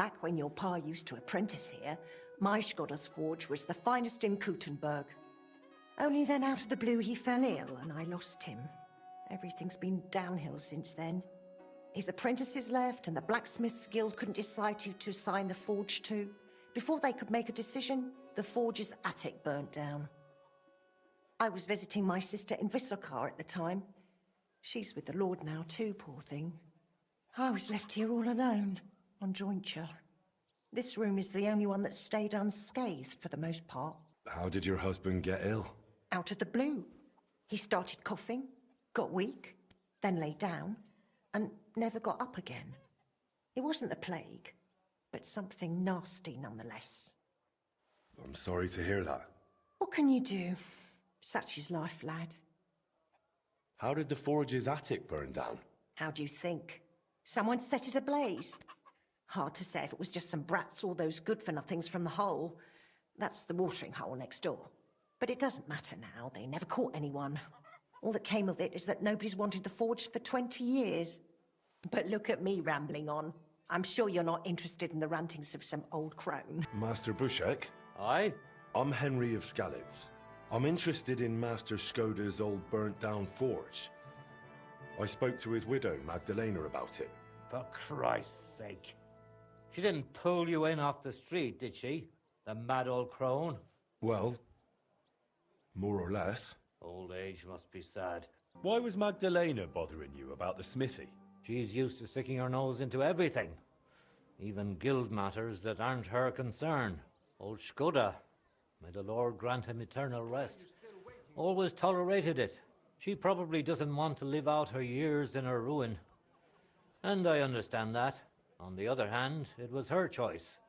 Back when your pa used to apprentice here, my Škoda's forge was the finest in Kuttenberg. Only then out of the blue he fell ill and I lost him. Everything's been downhill since then. His apprentices left and the Blacksmiths Guild couldn't decide who to assign the forge to. Before they could make a decision, the forge's attic burnt down. I was visiting my sister in Vysoká at the time. She's with the Lord now too, poor thing. I was left here all alone, on jointure. This room is the only one that stayed unscathed for the most part. How did your husband get ill? Out of the blue. He started coughing, got weak, then lay down, and never got up again. It wasn't the plague, but something nasty nonetheless. I'm sorry to hear that. What can you do? Such is life, lad. How did the forge's attic burn down? How do you think? Someone set it ablaze. Hard to say if it was just some brats or those good-for-nothings from the hole. That's the watering hole next door. But it doesn't matter now, they never caught anyone. All that came of it is that nobody's wanted the forge for 20 years. But look at me rambling on. I'm sure you're not interested in the rantings of some old crone. Master Bushek? Aye? I'm Henry of Skalitz. I'm interested in Master Škoda's old burnt-down forge. I spoke to his widow, Magdelena, about it. For Christ's sake. She didn't pull you in off the street, did she? The mad old crone? Well, more or less. Old age must be sad. Why was Magdelena bothering you about the smithy? She's used to sticking her nose into everything. Even guild matters that aren't her concern. Old Škoda, may the Lord grant him eternal rest, always tolerated it. She probably doesn't want to live out her years in her ruin. And I understand that. On the other hand, it was her choice.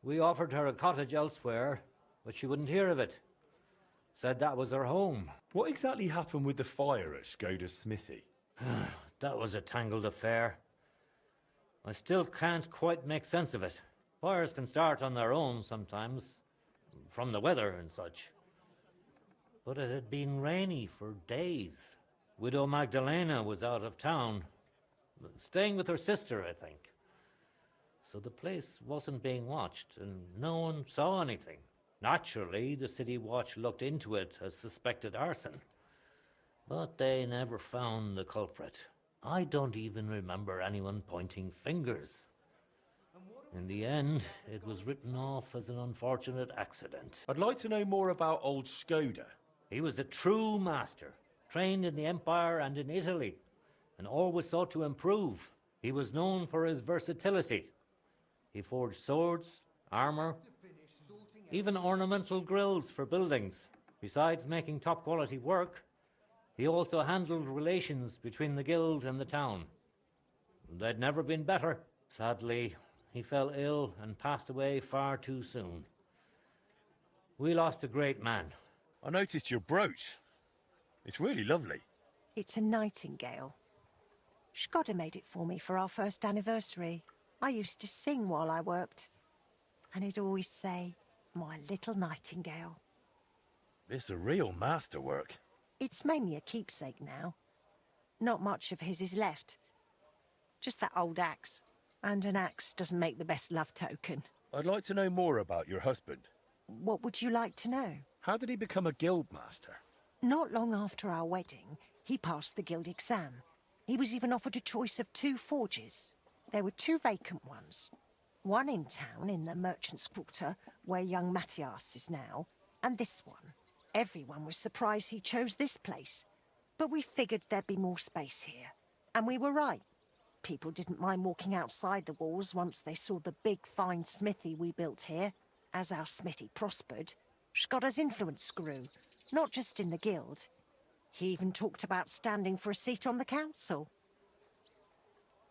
We offered her a cottage elsewhere, but she wouldn't hear of it. Said that was her home. What exactly happened with the fire at Škoda's smithy? That was a tangled affair. I still can't quite make sense of it. Fires can start on their own sometimes, from the weather and such. But it had been rainy for days. Widow Magdelena was out of town, staying with her sister, I think. So the place wasn't being watched, and no one saw anything. Naturally, the city watch looked into it as suspected arson. But they never found the culprit. I don't even remember anyone pointing fingers. In the end, it was written off as an unfortunate accident. I'd like to know more about old Škoda. He was a true master, trained in the Empire and in Italy, and always sought to improve. He was known for his versatility. He forged swords, armor, even ornamental grills for buildings. Besides making top-quality work, he also handled relations between the guild and the town. They'd never been better. Sadly, he fell ill and passed away far too soon. We lost a great man. I noticed your brooch. It's really lovely. It's a nightingale. Škoda made it for me for our first anniversary. I used to sing while I worked. And he'd always say, "My little nightingale." It's a real masterwork. It's mainly a keepsake now. Not much of his is left. Just that old axe. And an axe doesn't make the best love token. I'd like to know more about your husband. What would you like to know? How did he become a guildmaster? Not long after our wedding, he passed the guild exam. He was even offered a choice of 2 forges. There were 2 vacant ones. One in town, in the Merchant's Quarter, where young Matthias is now, and this one. Everyone was surprised he chose this place. But we figured there'd be more space here. And we were right. People didn't mind walking outside the walls once they saw the big, fine smithy we built here. As our smithy prospered, Škoda's influence grew, not just in the guild. He even talked about standing for a seat on the council.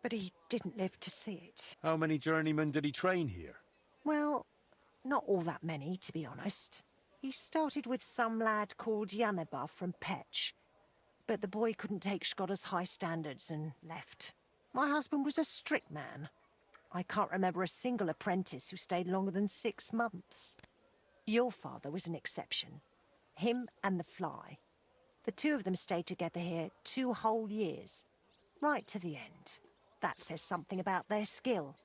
But he didn't live to see it. How many journeymen did he train here? Well, not all that many, to be honest. He started with some lad called Janeba from Pech. But the boy couldn't take Škoda's high standards and left. My husband was a strict man. I can't remember a single apprentice who stayed longer than 6 months. Your father was an exception. Him and the Fly. The 2 of them stayed together here 2 whole years. Right to the end. That says something about their skill.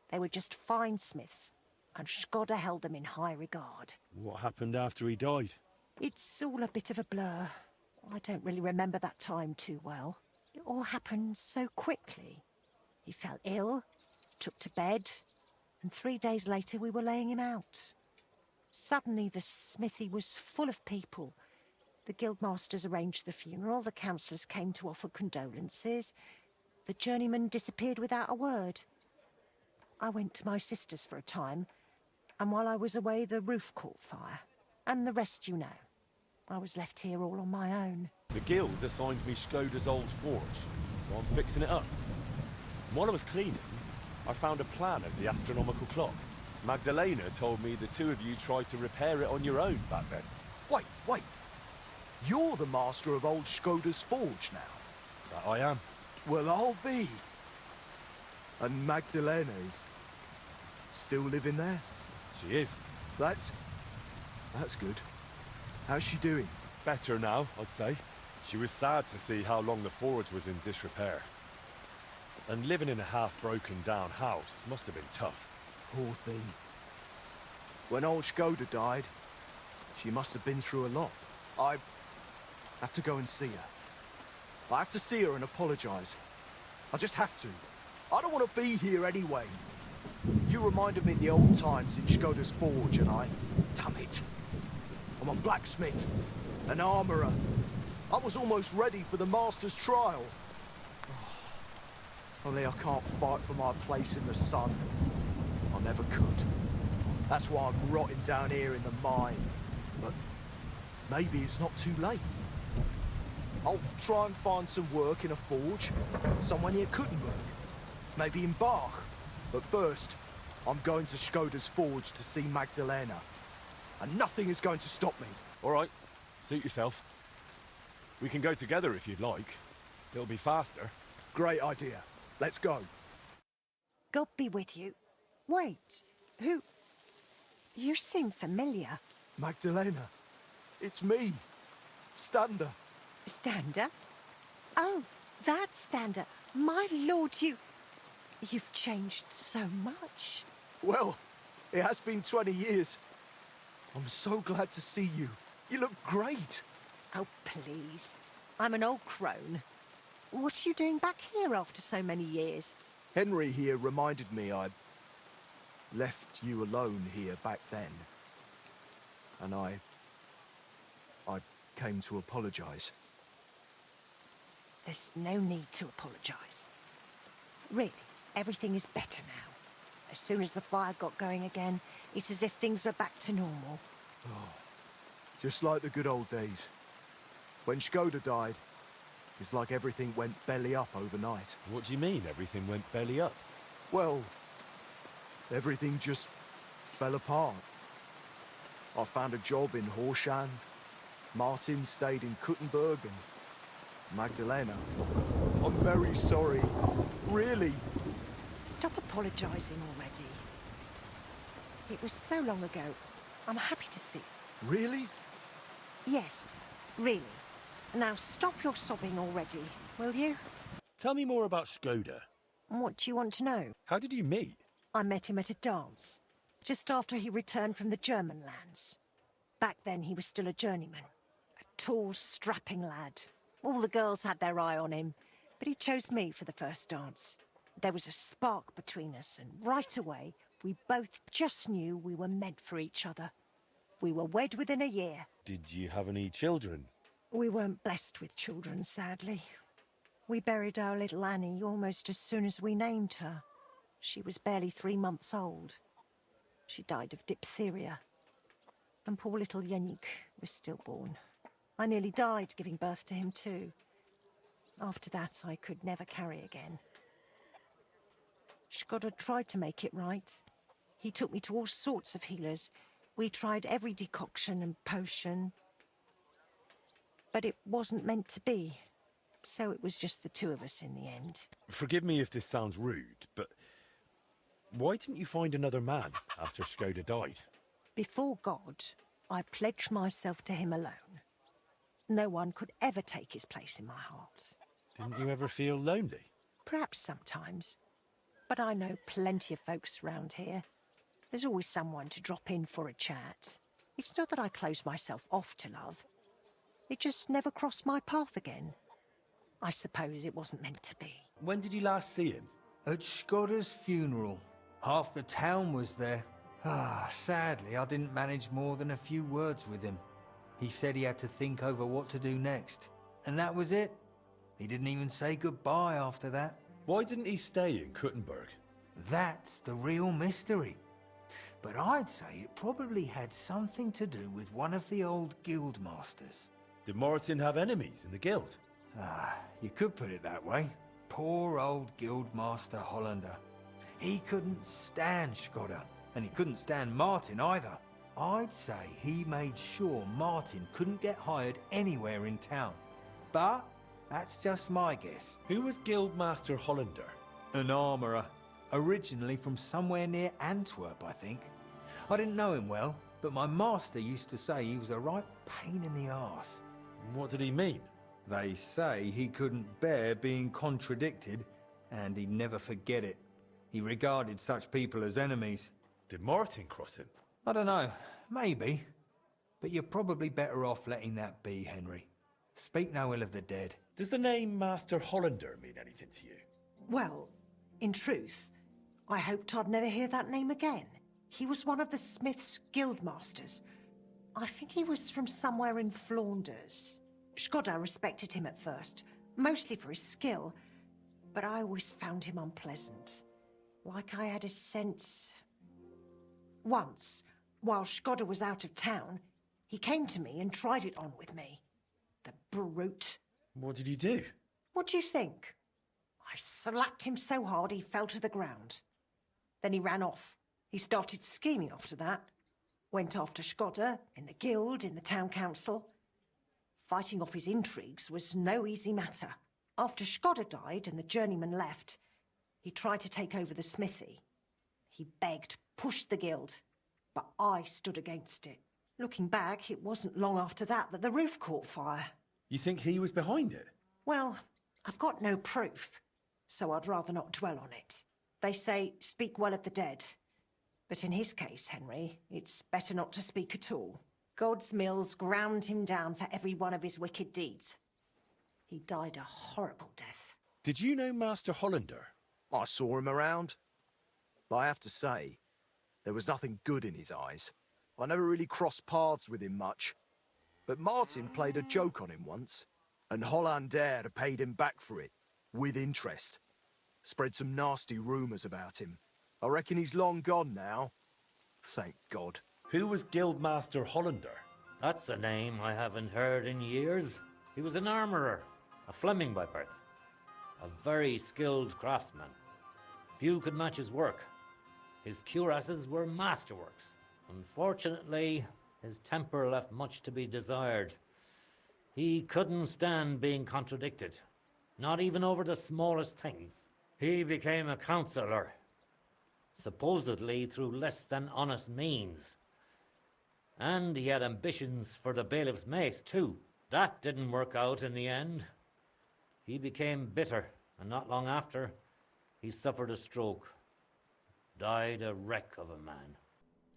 They were just fine smiths, and Škoda held them in high regard. What happened after he died? It's all a bit of a blur. I don't really remember that time too well. It all happened so quickly. He fell ill, took to bed, and 3 days later we were laying him out. Suddenly the smithy was full of people. The Guildmasters arranged the funeral, the councillors came to offer condolences. The journeyman disappeared without a word. I went to my sister's for a time, and while I was away the roof caught fire. And the rest you know. I was left here all on my own. The guild assigned me Škoda's old forge, so I'm fixing it up. And while I was cleaning, I found a plan of the astronomical clock. Magdelena told me the two of you tried to repair it on your own back then. Wait. You're the master of old Škoda's forge now. That I am. Well, I'll be. And Magdelena is still living there? She is. That's good. How's she doing? Better now, I'd say. She was sad to see how long the forge was in disrepair. And living in a half-broken down house must have been tough. Poor thing. When old Škoda died, she must have been through a lot. I have to go and see her. I have to see her and apologize. I just have to. I don't want to be here anyway. You reminded me of the old times in Škoda's forge, and damn it. I'm a blacksmith, an armourer. I was almost ready for the master's trial. Only I can't fight for my place in the sun. I never could. That's why I'm rotting down here in the mine. But maybe it's not too late. I'll try and find some work in a forge, somewhere near Kuttenberg. Maybe in Bach. But first, I'm going to Škoda's forge to see Magdelena. And nothing is going to stop me. All right, suit yourself. We can go together if you'd like. It'll be faster. Great idea. Let's go. God be with you. Wait, who... You seem familiar. Magdelena. It's me. Stander. Stander? Oh, that Stander. My lord, you've changed so much. Well, it has been 20 years. I'm so glad to see you. You look great. Oh, please. I'm an old crone. What are you doing back here after so many years? Henry here reminded me I'd left you alone here back then. And I came to apologize. There's no need to apologize. Really, everything is better now. As soon as the fire got going again, it's as if things were back to normal. Oh, just like the good old days. When Škoda died, it's like everything went belly up overnight. What do you mean, everything went belly up? Well, everything just fell apart. I found a job in Horshan. Martin stayed in Kuttenberg, and Magdelena. I'm very sorry. Really. Stop apologizing already. It was so long ago. I'm happy to see. Really? Yes, really. Now stop your sobbing already, will you? Tell me more about Škoda. What do you want to know? How did you meet? I met him at a dance, just after he returned from the German lands. Back then he was still a journeyman. A tall, strapping lad. All the girls had their eye on him, but he chose me for the first dance. There was a spark between us, and right away, we both just knew we were meant for each other. We were wed within a year. Did you have any children? We weren't blessed with children, sadly. We buried our little Annie almost as soon as we named her. She was barely 3 months old. She died of diphtheria. And poor little Yannick was stillborn. I nearly died giving birth to him too. After that, I could never carry again. Škoda tried to make it right. He took me to all sorts of healers. We tried every decoction and potion. But it wasn't meant to be. So it was just the two of us in the end. Forgive me if this sounds rude, but why didn't you find another man after Škoda died? Before God, I pledged myself to him alone. No one could ever take his place in my heart. Didn't you ever feel lonely? Perhaps sometimes. But I know plenty of folks round here. There's always someone to drop in for a chat. It's not that I close myself off to love. It just never crossed my path again. I suppose it wasn't meant to be. When did you last see him? At Škoda's funeral. Half the town was there. Sadly, I didn't manage more than a few words with him. He said he had to think over what to do next. And that was it. He didn't even say goodbye after that. Why didn't he stay in Kuttenberg? That's the real mystery. But I'd say it probably had something to do with one of the old Guildmasters. Did Martin have enemies in the guild? You could put it that way. Poor old Guildmaster Hollander. He couldn't stand Škoda, and he couldn't stand Martin either. I'd say he made sure Martin couldn't get hired anywhere in town. But that's just my guess. Who was Guildmaster Hollander? An armourer. Originally from somewhere near Antwerp, I think. I didn't know him well, but my master used to say he was a right pain in the arse. What did he mean? They say he couldn't bear being contradicted, and he'd never forget it. He regarded such people as enemies. Did Martin cross him? I don't know, maybe. But you're probably better off letting that be, Henry. Speak no ill of the dead. Does the name Master Hollander mean anything to you? Well, in truth, I hoped I'd never hear that name again. He was one of the Smith's Guildmasters. I think he was from somewhere in Flanders. Škoda respected him at first, mostly for his skill, but I always found him unpleasant. Like I had a sense... Once, while Škoda was out of town, he came to me and tried it on with me. The brute. What did you do? What do you think? I slapped him so hard he fell to the ground. Then he ran off. He started scheming after that. Went after Škoda, in the guild, in the town council. Fighting off his intrigues was no easy matter. After Škoda died and the journeyman left, he tried to take over the smithy. He begged, pushed the guild, but I stood against it. Looking back, it wasn't long after that the roof caught fire. You think he was behind it? Well, I've got no proof, so I'd rather not dwell on it. They say, speak well of the dead. But in his case, Henry, it's better not to speak at all. God's mills ground him down for every one of his wicked deeds. He died a horrible death. Did you know Master Hollander? I saw him around. But I have to say, there was nothing good in his eyes. I never really crossed paths with him much. But Martin played a joke on him once, and Hollander paid him back for it, with interest. Spread some nasty rumours about him. I reckon he's long gone now. Thank God. Who was Guildmaster Hollander? That's a name I haven't heard in years. He was an armourer, a Fleming by birth. A very skilled craftsman. Few could match his work. His cuirasses were masterworks. Unfortunately, his temper left much to be desired. He couldn't stand being contradicted, not even over the smallest things. He became a councillor, supposedly through less than honest means. And he had ambitions for the bailiff's mace, too. That didn't work out in the end. He became bitter, and not long after, he suffered a stroke. Died a wreck of a man.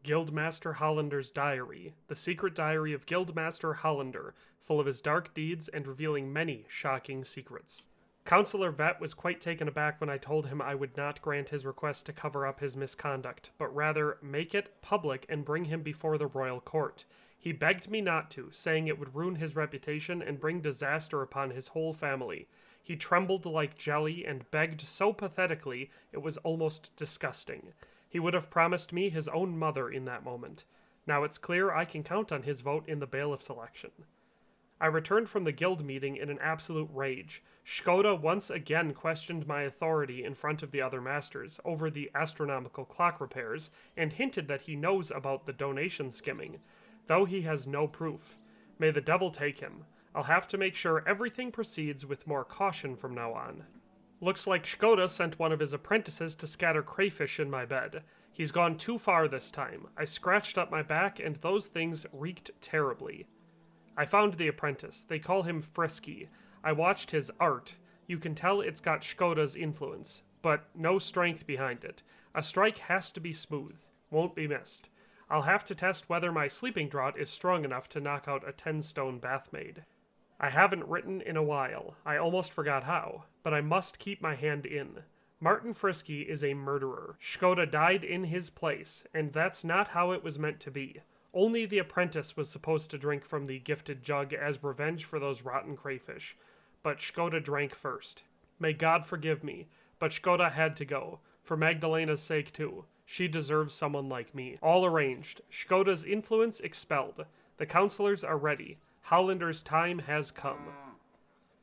Guildmaster Hollander's Diary, the secret diary of Guildmaster Hollander, full of his dark deeds and revealing many shocking secrets. Councillor Vet was quite taken aback when I told him I would not grant his request to cover up his misconduct, but rather make it public and bring him before the royal court. He begged me not to, saying it would ruin his reputation and bring disaster upon his whole family. He trembled like jelly and begged so pathetically it was almost disgusting. He would have promised me his own mother in that moment. Now it's clear I can count on his vote in the bailiff's election. I returned from the guild meeting in an absolute rage. Škoda once again questioned my authority in front of the other masters over the astronomical clock repairs and hinted that he knows about the donation skimming, though he has no proof. May the devil take him. I'll have to make sure everything proceeds with more caution from now on. Looks like Škoda sent one of his apprentices to scatter crayfish in my bed. He's gone too far this time. I scratched up my back and those things reeked terribly. I found the apprentice. They call him Frisky. I watched his art. You can tell it's got Škoda's influence. but no strength behind it. A strike has to be smooth. Won't be missed. I'll have to test whether my sleeping draught is strong enough to knock out a 10-stone bathmaid. I haven't written in a while. I almost forgot how, but I must keep my hand in. Martin Frisky is a murderer. Škoda died in his place, and that's not how it was meant to be. Only the apprentice was supposed to drink from the gifted jug as revenge for those rotten crayfish. But Škoda drank first. May God forgive me, but Škoda had to go. For Magdalena's sake too. She deserves someone like me. All arranged. Škoda's influence expelled. The counselors are ready. Hollander's time has come.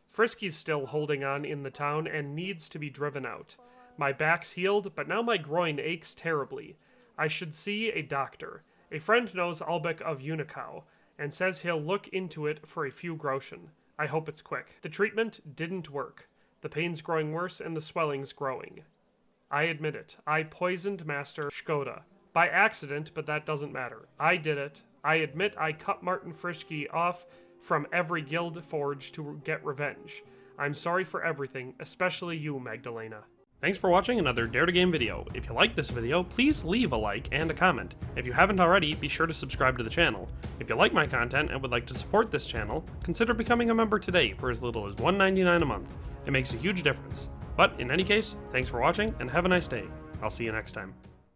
Frisky's still holding on in the town and needs to be driven out. My back's healed, but now my groin aches terribly. I should see a doctor. A friend knows Albeck of Unicau, and says he'll look into it for a few groschen. I hope it's quick. The treatment didn't work. The pain's growing worse and the swelling's growing. I admit it. I poisoned Master Škoda. By accident, but that doesn't matter. I did it. I admit I cut Martin Frisky off from every guild forge to get revenge. I'm sorry for everything, especially you, Magdelena. Thanks for watching another Dare to Game video. If you liked this video, please leave a like and a comment. If you haven't already, be sure to subscribe to the channel. If you like my content and would like to support this channel, consider becoming a member today for as little as $1.99 a month. It makes a huge difference. But in any case, thanks for watching and have a nice day. I'll see you next time.